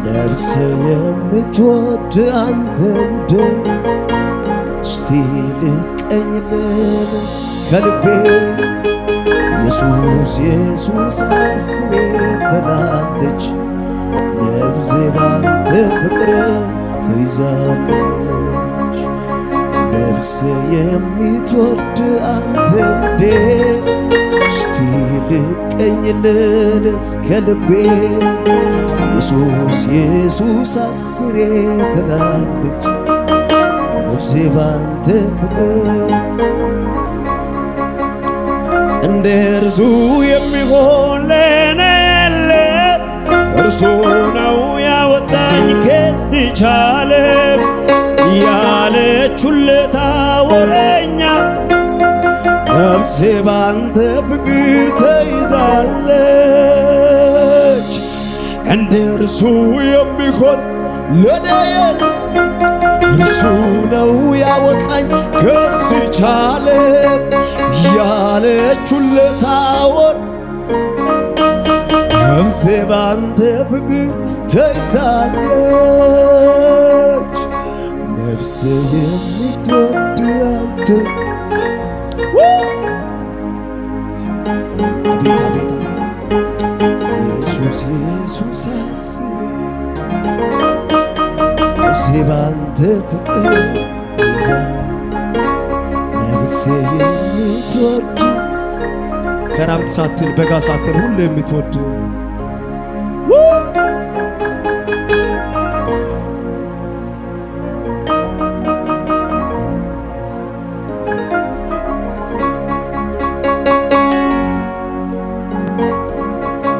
ነፍሴ የምትወድ አንተ ውድ እስቲ ልቀኝልስ ከልቤ ኢየሱስ ኢየሱስ አስሬ ትላለች ነፍሴ ባንተ ፍቅር ትይዛለች ነፍሴ የምትወድ አንተ ውዴ እስቲ ልቀኝልስ ከልቤ ኢየሱስ ኢየሱስ አስሬ ትላለች ነፍሴ ባንተ ፍቅር እንደ እርሱ የሚሆን ለኔ የለም እርሱ ነው ያወጣኝ ከዚች ዓለም ያለችለት ወሬኛ ነፍሴ ባንተ ፍቅር ተይዛለች እንደ እርሱ የሚሆን ለኔ የለም እርሱ ነው ያወጣኝ ከዚች ዓለም ያለችለት ነፍሴ ባንተ ፍቅር ተይዛለች ነፍሴ የምትወድ አንተ አቤት አቤት ኢየሱስ ኢየሱስ ነፍሴ ባንተ ፍቅር ተይዛ ነፍሴ የምትወድ ክረምት ሳትል በጋ ሳትል ሁሌ የምትወድ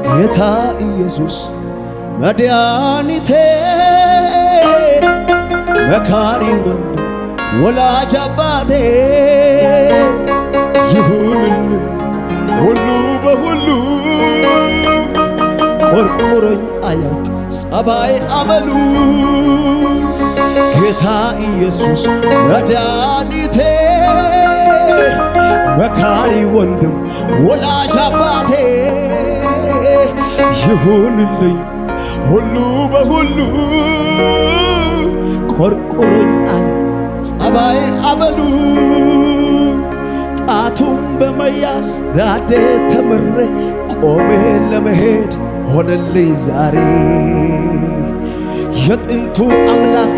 ጌታ ኢየሱስ መድኃኒቴ መካሪ ወላጅ አባቴ ይሁንልህ ሁሉ በሁሉ ቆርቆሮኝ አያውቅ ጸባይ አመሉ ጌታ ኢየሱስ መድኃኒቴ መካሪ ወንድም ወላጅ አባቴ ይሁንልኝ ሁሉ በሁሉ ቆርቆሮኝ አያውቅ ጸባይ አመሉ ጣቱም በመያዝ ዳዴ ተምሬ ቆሜ ለመሄድ ሆነልኝ ዛሬ የጥንቱ አምላክ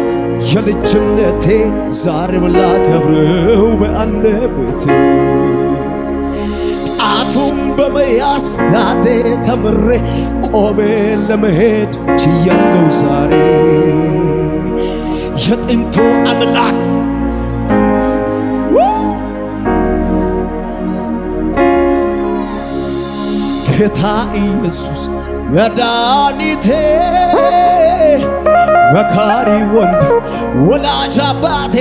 የልጅነቴ ዛሬም ላከብረው በአንደበቴ ጣቱም በመያዝ ዳዴ ተምሬ ቆሜ ለመሄድ ችያለሁ ዛሬ የጥንቱ አምላክ ጌታ ኢየሱስ መድኃኒቴ መካሪ ወንድም ወላጅ አባቴ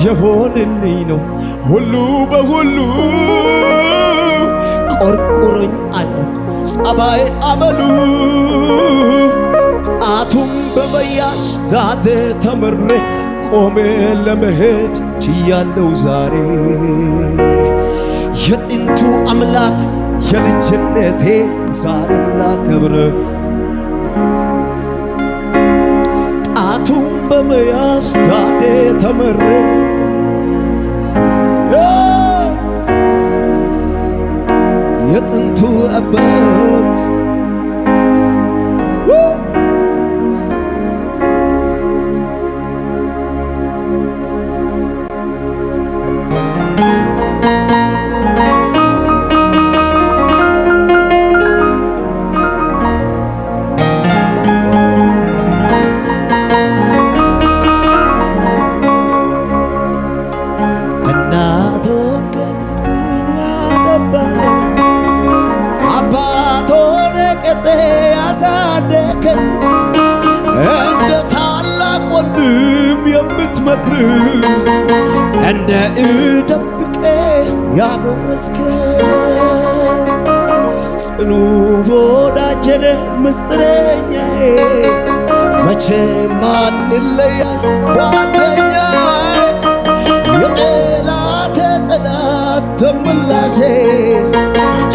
የሆንልኝ ነው ሁሉ በሁሉ ቆርቆሮኝ አያውቅ ጸባይ አመሉ ጣቱም በመያዝ ዳዴ ተምሬ ቆሜ ለመሄድ ችያለሁ ዛሬ የጥንቱ አምላክ የልጅነቴ ዛሬም ላከብረ ጣቱም በመያዝ ዳዴ ተምሬ የጥንቱ አባት እንደ ታላቅ ወንድም የምትመክር እንደ እደብቄ ያጎረስከ ጽኑ ወዳጄ ምስጢረኛዬ መቼም አንለያይ ጓደኛዬ የጠላቴ ጠላት ተመላሼ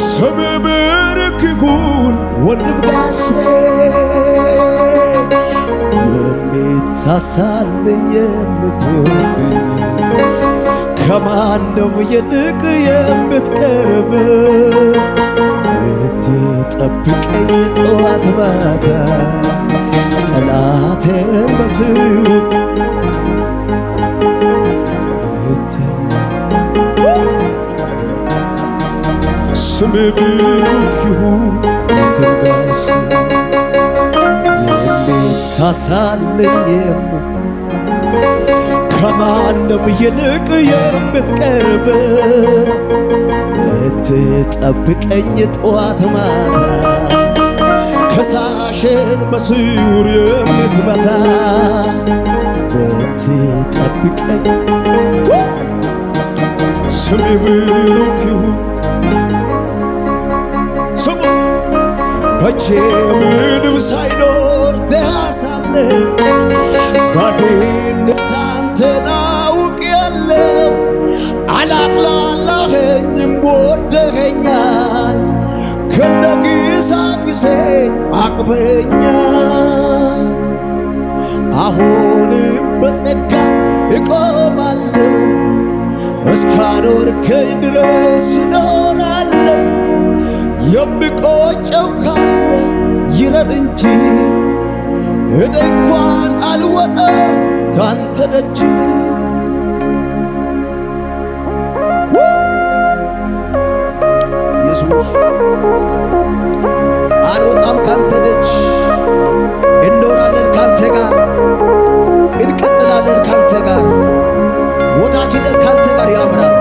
ስምህ ብሩክ ይሁን ወንድም ጋሼ የምትሳሳልኝ የምትወደኝ ከማንም ይልቅ የምትቀርብ የምትጠብቀኝ ጠዋት ማታ ጠላቴን በስውር ስምህ ብሩክ ይሁን ድንጋስ የምትሳሳልኝ ከማንም ይልቅ የምትቀርብ የምትጠብቀኝ ጠዋት ማታ ከሳሽን በስውር የምትመታ የምትጠብቀኝ ስምህ ብሩክ ይሁን። ስሙት በእጄ ምንም ሳይኖር ተያሳለ ባዶነት አንተን አውቄያለሁ። አላቅላላኸኝም ወደኸኛል ከነግሳግሴ አቅበኛል። አሁንም በጸጋ እቆማለሁ እስካኖርከኝ ድረስ እኖራለሁ። የሚቆጨው ካለ ይረር እንጂ እኔ እንኳን አልወጣም ካንተ ደጅ። ኢየሱስ አልወጣም ካንተ ደጅ፣ እንኖራለን ካንተ ጋር፣ እንቀጥላለን ካንተ ጋር። ወዳጅነት ካንተ ጋር ያምራል።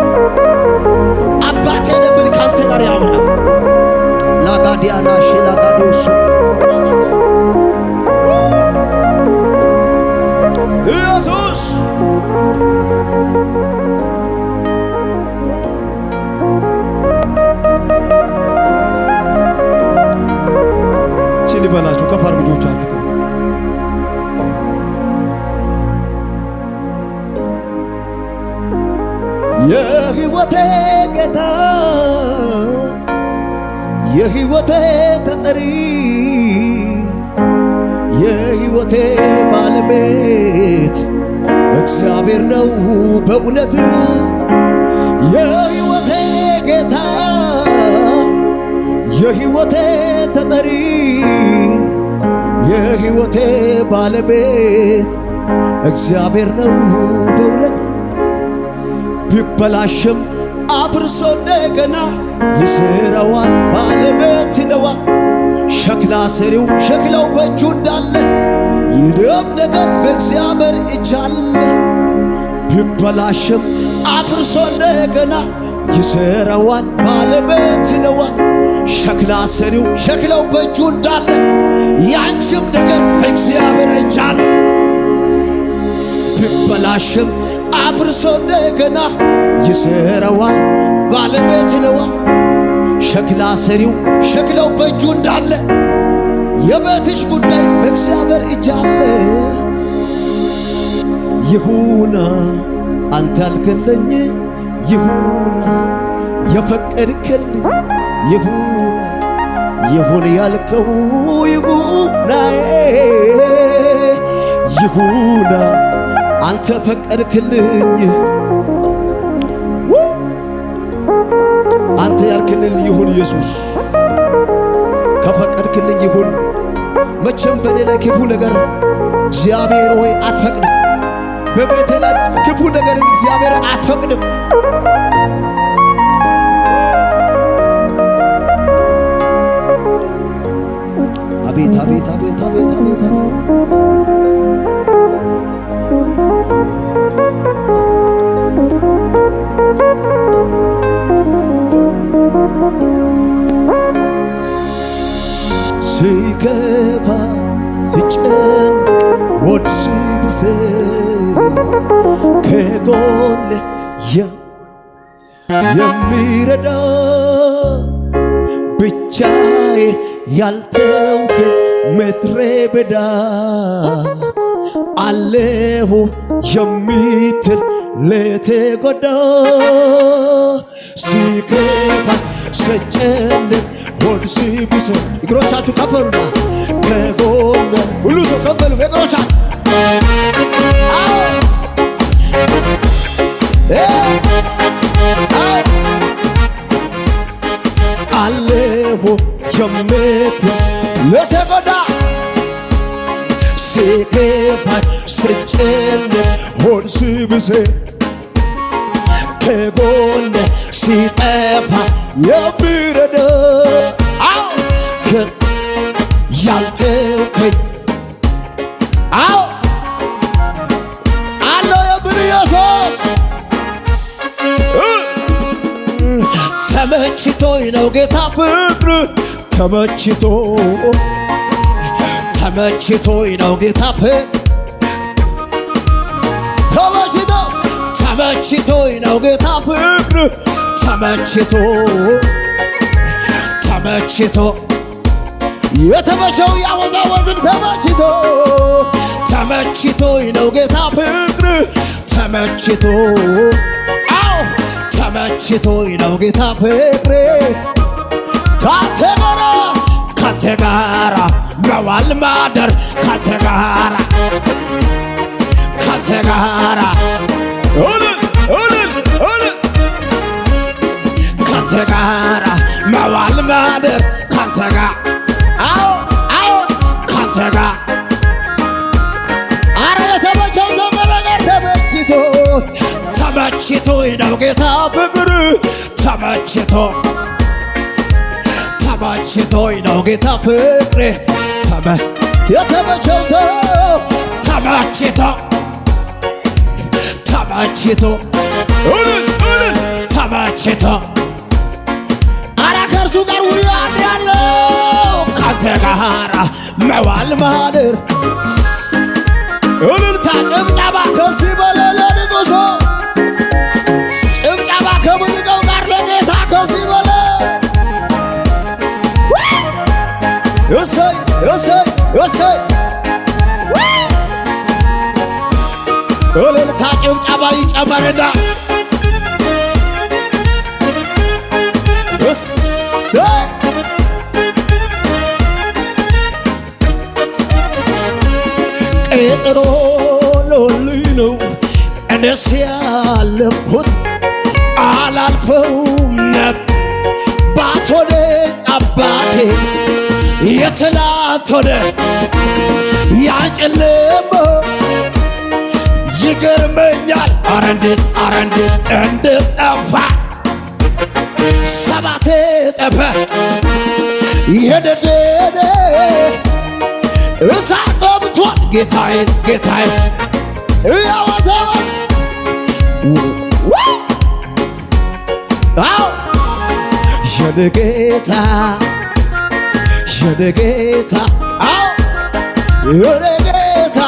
አባቴ ነብል ካንተ ጋር ያምራል። ላጋዲያና ላጋዶሱ ኢየሱስ ችል በላችሁ ከፍ አድርጉ ልጆቻችሁ። የሕይወቴ ጌታ የሕይወቴ ተጠሪ የሕይወቴ ባለቤት እግዚአብሔር ነው በእውነት። የሕይወቴ ጌታ የሕይወቴ ተጠሪ የሕይወቴ ባለቤት እግዚአብሔር ነው በእውነት። ቢበላሽም አፍርሶ እንደገና ይሰራዋል ባለቤት ነዋ። ሸክላ ሰሪው ሸክላው በእጁ እንዳለ ይህም ነገር በእግዚአብሔር እጅ አለ። ቢበላሽም አፍርሶ እንደገና ይሰራዋል ባለቤት ነዋ። ሸክላ ሰሪው ሸክላው በእጁ እንዳለ ያንቺም ነገር በእግዚአብሔር እጅ አለ። ቢበላሽም አፍርሶ እንደገና ይሰራዋል ባለቤት ነዋ። ሸክላ ሰሪው ሸክላው በእጁ እንዳለ የቤትሽ ጉዳይ በእግዚአብሔር እጅ አለ። ይሁና አንተ ያልከለኝ ይሁና የፈቀድክልኝ ይሁና ይሁን ያልከው ይሁና ይሁና አንተ ፈቀድክልኝ አንተ ያልክልኝ ይሁን ኢየሱስ ከፈቀድክልኝ ይሁን። መቼም በኔ ላይ ክፉ ነገር እግዚአብሔር ሆይ አትፈቅድም። በቤቴ ላይ ክፉ ነገር እግዚአብሔር አትፈቅድም። አቤት አቤት አቤት አቤት አቤት አቤት ሲከፋ ሲጨንቅ ሆድ ሲብሰኝ ከጎኔ የሚረዳ ብቻዬን ያልተውክ ምድረ በዳ አለሁ የምትል ለተጎዳ ሲከፋ ሲጨንቅ ሆድ ሲብሰኝ እግሮቻችሁ ከፈሩና ከጎኔ ሁሉ ሰው ከፈሉ እግሮቻችሁ ጎዳ ሲከፋኝ ስጨነቅ ሆድ ሲብስ ከጎኔ ሲጠፋ የሚረዳ አዎ ያልተውከኝ አዎ አለው የምን ኢየሱስ ተመችቶኝ ነው ጌታ ፍቅር ተመችቶኝ ነው ጌታ ፍቅር ተመችቶኝ ነው ጌታ ፍቅር ተመችቶ የተመቸው ያወዛወዝን ተመችቶኝ ነው ጌታ ፍቅር አዎ ተመችቶኝ ነው ጌታ ፍቅር ካንተ ጋራ መዋል ማደር ካንተ ጋራ ካንተ ጋራ መዋል ማደር ካንተ ጋር አዎ ካንተ ጋር አረ የተመቸው ዘመን ነገር ተመችቶኝ ነው ጌታ ፍቅር ተመችቶኝ ነው ጌታ ፍቅር የተመቸው ሰው ተመችቶ አረ ከእርሱ ጋር ውያድራለሁ ካንተ ጋር መዋል ማደር እልልታ ጭብጨባ ከዚህ በላይ ለንጉሡ ጭብጨባ ከሙዚቃው ጋር ለጌታ ከዚህ በላይ እሰይ እልልታ ጭብጨባ ይጨመርና ቄጥሮሎልኝ ነው እኔስ ያለፍኩት አላልፈውም ነበር ባትሆነ አባቴ የትላንት ሆነ ያጨለመ ይገርመኛል አረ እንዴት እንደጠፋ ሰባት ጠፈ የነደደ እሳት በብቶን ጌታዬን እያወዛወዝ አዎ የኔ ጌታ አዎ የኔ ጌታ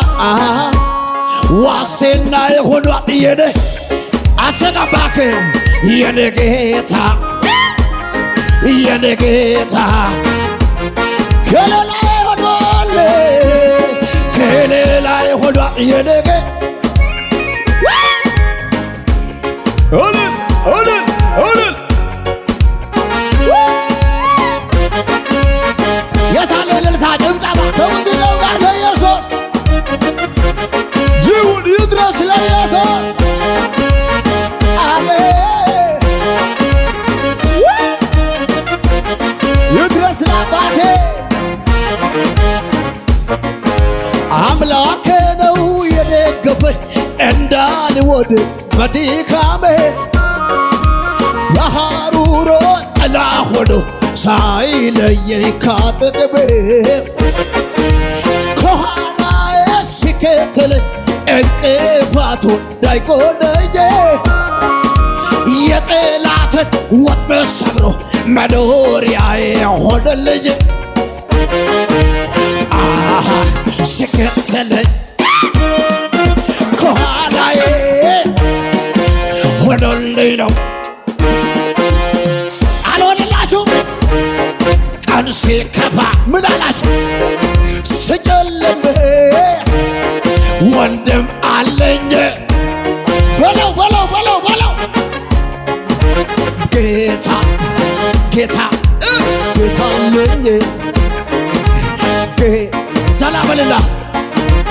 ዋሴና የሆኗል የኔ አሰናባክም የኔ ጌታ ከሌላይ ሆኗል የኔ ጌታ የታለ እልልታ ጭብጨባ ከሙዚቃው ጋር ለኢየሱስ ይሁን ይድረስ ለኢየሱስ አሜን ይድረስ ለአባቴ አምላኬ ነው የደገፈኝ እንዳልወድቅ በድካሜ በሐሩር ጥላ ሆኖ ሳይለየኝ ካጠገቤ ከኋላዬ ሲከተለኝ እንቅፋቱ እንዳይጎዳኝ የጠላትን ወጥመድ ሰብሮ መኖሪያዬ ሆነልኝ ሲከተለኝ ከኋላዬ ሆኖልኝ ነው አልሆነላችሁም ቀን ሲከፋ ምን አላችሁ ስጨልም ወንድም አለኝ በለው ጌታ አለኝ ሰላም በልና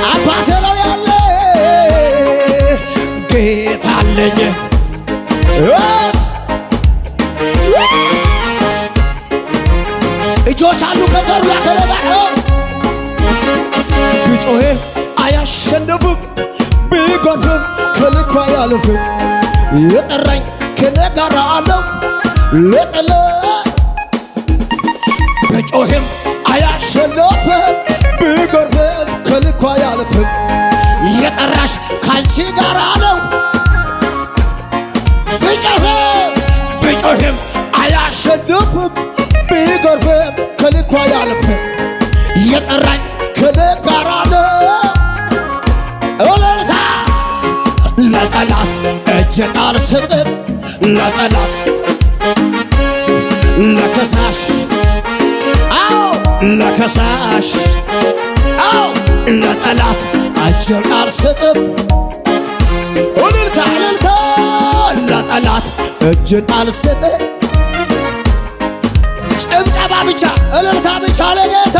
አባቴ ነው ያለ ጌታ አለኝ እጆች አሉ ከበሩ ያከለባቸው አያልፍም። የጠራኝ ከኔ ጋር አለው ለጠላት በጮህም አያሸንፍም ቢጎርፍም ከልኩ አያልፍም። የጠራሽ ካንቺ ጋር አለው ቢጮህም አያሸንፍም ቢጎርፍም ከልኩ አያልፍም። የጠራኝ ከኔ ጋር አለው እልልታ ለጠላት እጄን አልሰጥም ለጠላት ለከሳሽ አዎ ለከሳሽ አዎ ለጠላት እጄን አልሰጥም እልልታ እልልታ ለጠላት እጄን አልሰጥም ጭብጨባ ብቻ እልልታ ብቻ ለጌታ